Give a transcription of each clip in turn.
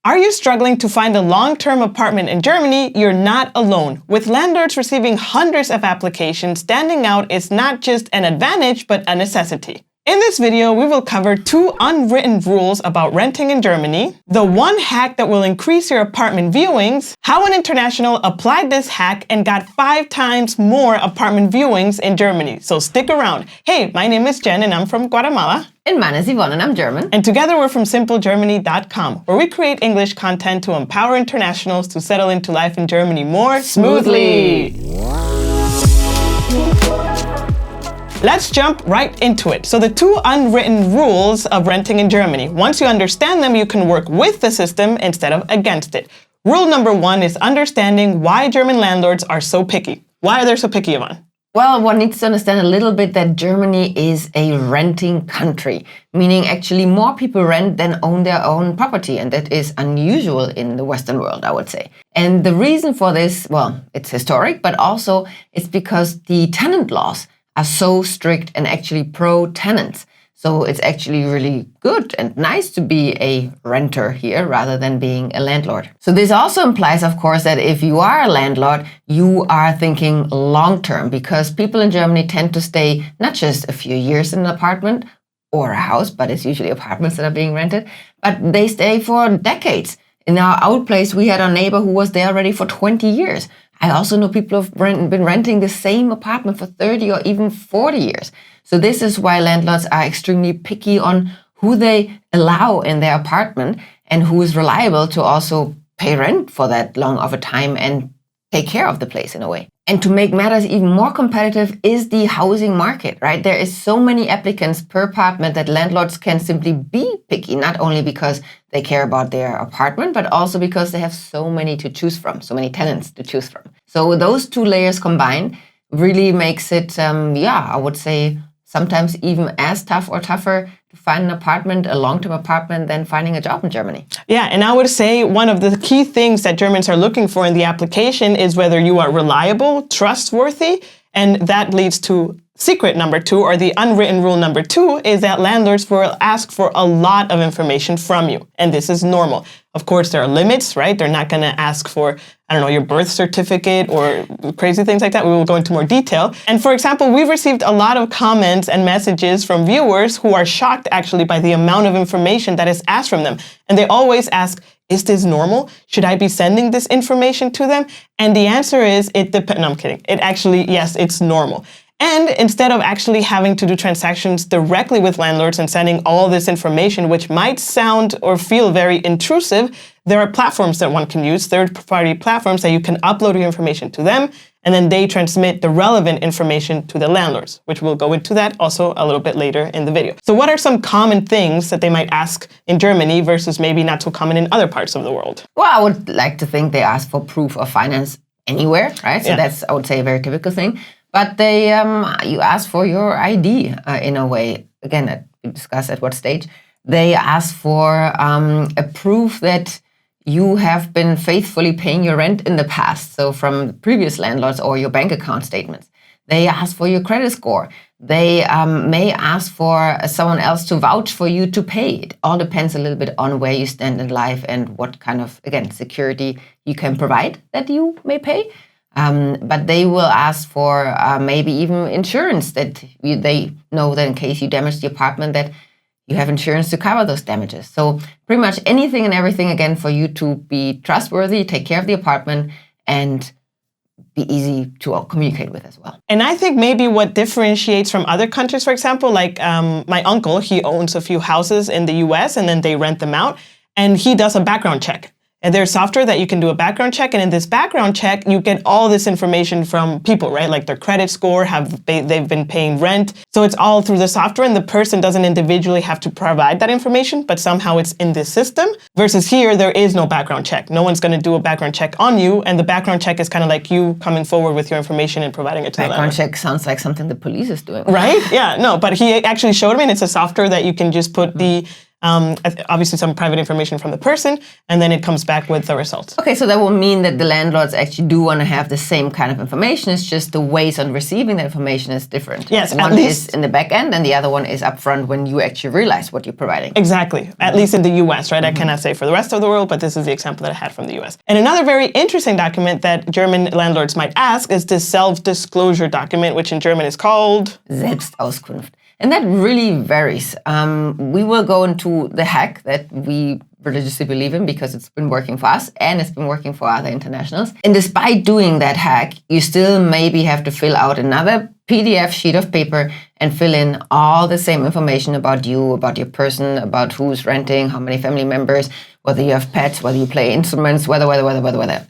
Are you struggling to find a long-term apartment in Germany? You're not alone. With landlords receiving hundreds of applications, standing out is not just an advantage, but a necessity. In this video, we will cover 2 unwritten rules about renting in Germany, the one hack that will increase your apartment viewings, how an international applied this hack and got 5 times more apartment viewings in Germany. So stick around. Hey, my name is Jen and I'm from Guatemala. And mine is Yvonne and I'm German. And together we're from simplegermany.com, where we create English content to empower internationals to settle into life in Germany more smoothly. Let's jump right into it. So the 2 unwritten rules of renting in Germany. Once you understand them, you can work with the system instead of against it. Rule number 1 is understanding why German landlords are so picky. Why are they so picky, Yvonne? Well, one needs to understand a little bit that Germany is a renting country, meaning actually more people rent than own their own property. And that is unusual in the Western world, I would say. And the reason for this, well, it's historic, but also it's because the tenant laws are so strict and actually pro-tenants. So it's actually really good and nice to be a renter here rather than being a landlord. So this also implies, of course, that if you are a landlord, you are thinking long-term, because people in Germany tend to stay not just a few years in an apartment or a house, but it's usually apartments that are being rented, but they stay for decades. In our old place, we had a neighbor who was there already for 20 years. I also know people have been renting the same apartment for 30 or even 40 years. So this is why landlords are extremely picky on who they allow in their apartment and who is reliable to also pay rent for that long of a time and take care of the place in a way. And to make matters even more competitive is the housing market, right? There is so many applicants per apartment that landlords can simply be picky, not only because they care about their apartment, but also because they have so many to choose from, so many tenants to choose from. So those 2 layers combined really makes it, I would say, sometimes even as tough or tougher to find an apartment, a long-term apartment, than finding a job in Germany. Yeah, and I would say one of the key things that Germans are looking for in the application is whether you are reliable, trustworthy, and that leads to secret number 2, or the unwritten rule number 2, is that landlords will ask for a lot of information from you, and this is normal. Of course, there are limits, right? They're not going to ask for, your birth certificate or crazy things like that. We will go into more detail. And for example, we've received a lot of comments and messages from viewers who are shocked actually by the amount of information that is asked from them. And they always ask, is this normal? Should I be sending this information to them? And the answer is, it depends. No, I'm kidding. Yes, it's normal. And instead of actually having to do transactions directly with landlords and sending all this information, which might sound or feel very intrusive, there are platforms that one can use, third-party platforms that you can upload your information to them, and then they transmit the relevant information to the landlords, which we'll go into that also a little bit later in the video. So what are some common things that they might ask in Germany versus maybe not so common in other parts of the world? Well, I would like to think they ask for proof of finance anywhere, right? So that's, I would say, a very typical thing. But they, you ask for your ID in a way. Again, we discuss at what stage. They ask for a proof that you have been faithfully paying your rent in the past, so from previous landlords, or your bank account statements. They ask for your credit score. They may ask for someone else to vouch for you to pay. It all depends a little bit on where you stand in life and what kind of, again, security you can provide that you may pay. But they will ask for maybe even insurance, that they know that in case you damage the apartment, that you have insurance to cover those damages. So pretty much anything and everything, again, for you to be trustworthy, take care of the apartment, and be easy to communicate with as well. And I think maybe what differentiates from other countries, for example, like my uncle, he owns a few houses in the US and then they rent them out, and he does a background check. And there's software that you can do a background check. And in this background check, you get all this information from people, right? Like their credit score, they've been paying rent. So it's all through the software, and the person doesn't individually have to provide that information, but somehow it's in this system. Versus here, there is no background check. No one's going to do a background check on you. And the background check is kind of like you coming forward with your information and providing it to the landlord. Background check sounds like something the police is doing. Right? Yeah, no, but he actually showed me, and it's a software that you can just put the obviously some private information from the person, and then it comes back with the results. Okay, so that will mean that the landlords actually do want to have the same kind of information. It's just the ways on receiving the information is different. Yes, one at least is in the back end, and the other one is upfront when you actually realize what you're providing. Exactly, at least in the US, right? I cannot say for the rest of the world, but this is the example that I had from the US. And another very interesting document that German landlords might ask is this self-disclosure document, which in German is called Selbstauskunft. And that really varies. We will go into the hack that we religiously believe in because it's been working for us and it's been working for other internationals. And despite doing that hack, you still maybe have to fill out another PDF sheet of paper and fill in all the same information about you, about your person, about who's renting, how many family members, whether you have pets, whether you play instruments, whether.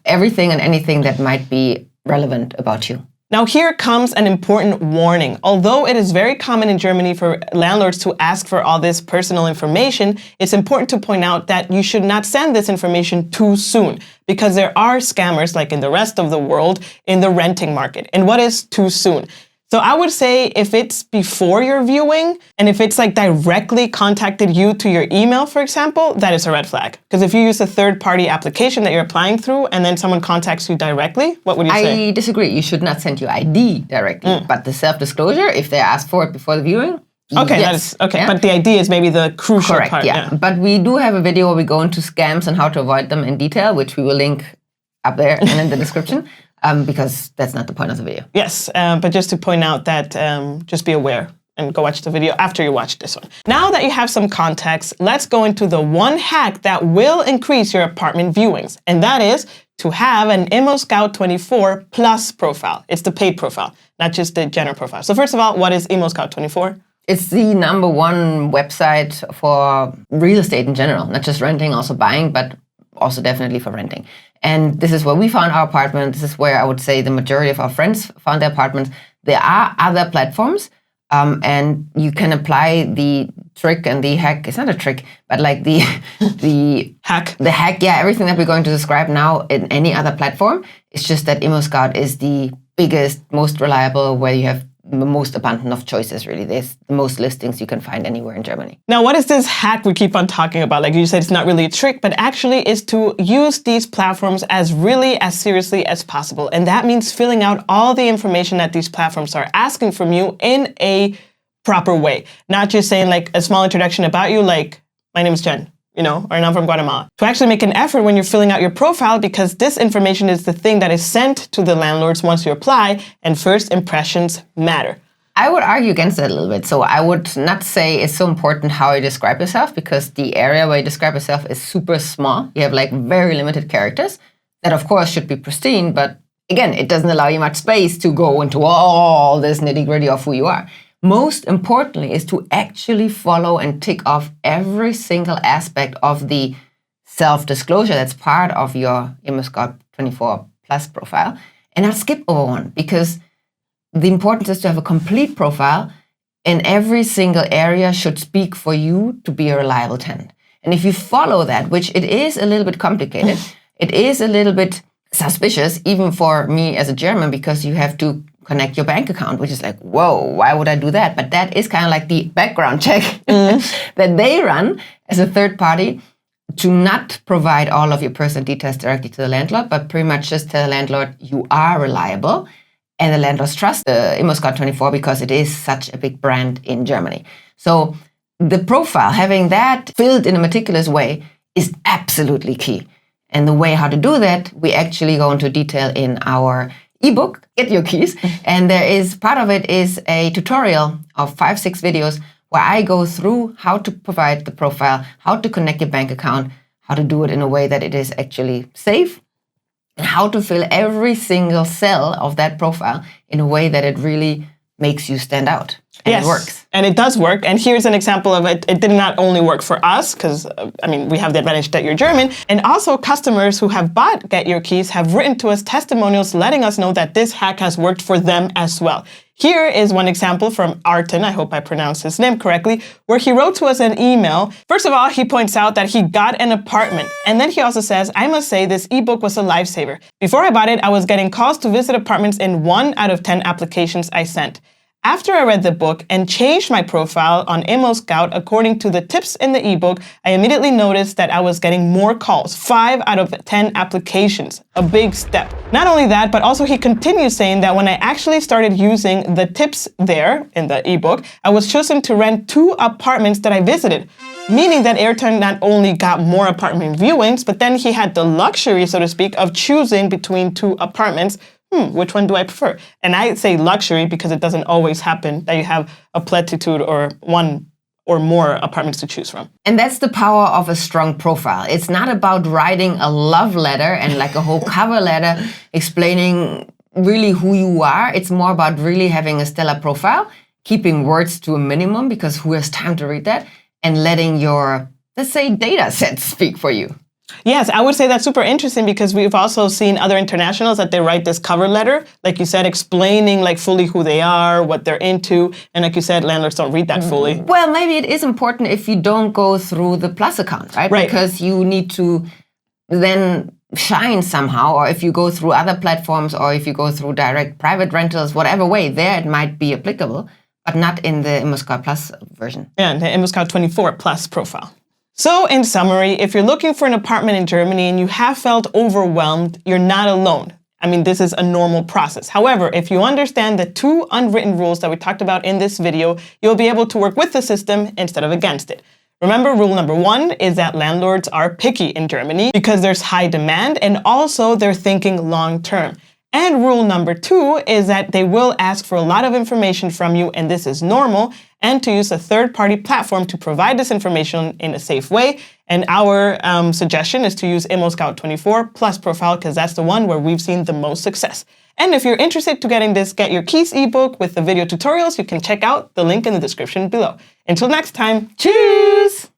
Everything and anything that might be relevant about you. Now here comes an important warning. Although it is very common in Germany for landlords to ask for all this personal information, it's important to point out that you should not send this information too soon because there are scammers like in the rest of the world in the renting market. And what is too soon? So I would say if it's before your viewing and if it's like directly contacted you to your email, for example, that is a red flag. Because if you use a third-party application that you're applying through and then someone contacts you directly, what would you say? I disagree. You should not send your ID directly. But the self-disclosure, if they ask for it before the viewing, okay, yes. That is okay. Yeah? But the ID is maybe the crucial Correct, part. Yeah. But we do have a video where we go into scams and how to avoid them in detail, which we will link up there and in the description. Because that's not the point of the video. Yes, but just to point out that just be aware and go watch the video after you watch this one. Now that you have some context, let's go into the one hack that will increase your apartment viewings. And that is to have an ImmoScout24 Plus profile. It's the paid profile, not just the general profile. So first of all, what is ImmoScout24? It's the #1 website for real estate in general, not just renting, also buying, but also definitely for renting. And this is where we found our apartment. This is where I would say the majority of our friends found their apartments. There are other platforms, and you can apply the trick and the hack. It's not a trick, but like the hack. The hack, yeah, everything that we're going to describe now in any other platform. It's just that ImmoScout is the biggest, most reliable, where you have the most abundant of choices, really. There's the most listings you can find anywhere in Germany. Now, what is this hack we keep on talking about? Like you said, it's not really a trick, but actually is to use these platforms as seriously as possible. And that means filling out all the information that these platforms are asking from you in a proper way. Not just saying like a small introduction about you, like, my name is Jen, or I'm from Guatemala. To actually make an effort when you're filling out your profile, because this information is the thing that is sent to the landlords once you apply, and first impressions matter. I would argue against that a little bit. So I would not say it's so important how you describe yourself, because the area where you describe yourself is super small. You have like very limited characters that of course should be pristine, but again, it doesn't allow you much space to go into all this nitty-gritty of who you are. Most importantly is to actually follow and tick off every single aspect of the self-disclosure that's part of your ImmoScout24 Plus profile and not skip over one, because the importance is to have a complete profile and every single area should speak for you to be a reliable tenant. And if you follow that, which it is a little bit complicated, it is a little bit suspicious, even for me as a German, because you have to connect your bank account, which is like, whoa, why would I do that? But that is kind of like the background check that they run as a third party to not provide all of your personal details directly to the landlord, but pretty much just tell the landlord you are reliable. And the landlords trust the ImmoScout24 because it is such a big brand in Germany. So the profile, having that filled in a meticulous way is absolutely key. And the way how to do that, we actually go into detail in our ebook, Get Your Keys. And there is, part of it is a tutorial of 5-6 videos where I go through how to provide the profile, how to connect your bank account, how to do it in a way that it is actually safe, and how to fill every single cell of that profile in a way that it really makes you stand out. And yes, it works. And it does work. And here's an example of it. It did not only work for us, because, we have the advantage that you're German. And also customers who have bought Get Your Keys have written to us testimonials letting us know that this hack has worked for them as well. Here is one example from Arten, I hope I pronounced his name correctly, where he wrote to us an email. First of all, he points out that he got an apartment. And then he also says, I must say this ebook was a lifesaver. Before I bought it, I was getting calls to visit apartments in 1 out of 10 applications I sent. After I read the book and changed my profile on ImmoScout according to the tips in the ebook, I immediately noticed that I was getting more calls, 5 out of 10 applications, a big step. Not only that, but also he continues saying that when I actually started using the tips there in the ebook, I was chosen to rent 2 apartments that I visited. Meaning that Ayrton not only got more apartment viewings, but then he had the luxury, so to speak, of choosing between 2 apartments. Which one do I prefer? And I say luxury because it doesn't always happen that you have a plenitude or 1 or more apartments to choose from. And that's the power of a strong profile. It's not about writing a love letter and like a whole cover letter explaining really who you are. It's more about really having a stellar profile, keeping words to a minimum because who has time to read that, and letting your, let's say, data set speak for you. Yes, I would say that's super interesting because we've also seen other internationals that they write this cover letter, like you said, explaining like fully who they are, what they're into. And like you said, landlords don't read that fully. Well, maybe it is important if you don't go through the Plus account, right? Right. Because you need to then shine somehow, or if you go through other platforms, or if you go through direct private rentals, whatever way, there it might be applicable, but not in the ImmoScout Plus version. Yeah, the ImmoScout 24 Plus profile. So in summary, if you're looking for an apartment in Germany and you have felt overwhelmed, you're not alone. I mean, this is a normal process. However, if you understand the 2 unwritten rules that we talked about in this video, you'll be able to work with the system instead of against it. Remember, rule number 1 is that landlords are picky in Germany because there's high demand and also they're thinking long term. And rule number 2 is that they will ask for a lot of information from you, and this is normal, and to use a third-party platform to provide this information in a safe way. And our suggestion is to use ImmoScout 24 Plus profile because that's the one where we've seen the most success. And if you're interested to getting this Get Your Keys ebook with the video tutorials, you can check out the link in the description below. Until next time, cheers!